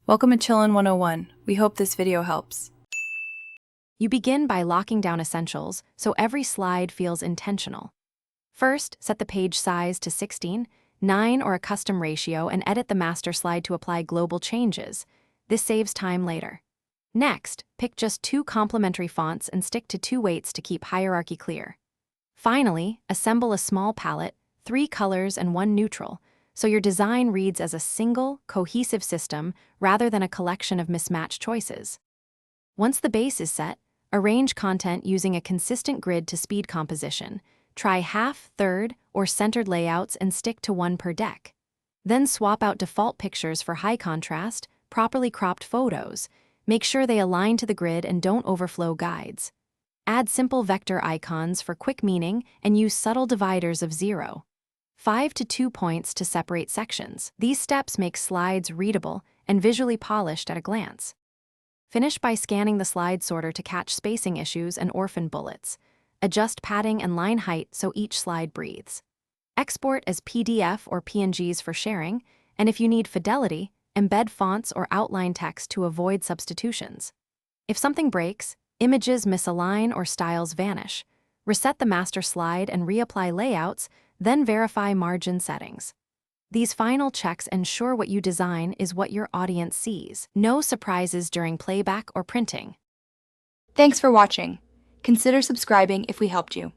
Welcome to Chillin' 101. We hope this video helps. You begin by locking down essentials so every slide feels intentional. First, set the page size to 16, 9 or a custom ratio and edit the master slide to apply global changes. This saves time later. Next, pick just 2 complementary fonts and stick to 2 weights to keep hierarchy clear. Finally, assemble a small palette, 3 colors and 1 neutral, so your design reads as a single, cohesive system rather than a collection of mismatched choices. Once the base is set, arrange content using a consistent grid to speed composition. Try half, third, or centered layouts and stick to 1 per deck. Then swap out default pictures for high contrast, properly cropped photos. Make sure they align to the grid and don't overflow guides. Add simple vector icons for quick meaning and use subtle dividers of 0. 5 to 2 points to separate sections. These steps make slides readable and visually polished at a glance. Finish by scanning the slide sorter to catch spacing issues and orphan bullets. Adjust padding and line height so each slide breathes. Export as PDF or PNGs for sharing, and if you need fidelity, embed fonts or outline text to avoid substitutions. If something breaks, images misalign or styles vanish. Reset the master slide and reapply layouts, then verify margin settings. These final checks ensure what you design is what your audience sees. No surprises during playback or printing. Thanks for watching. Consider subscribing if we helped you.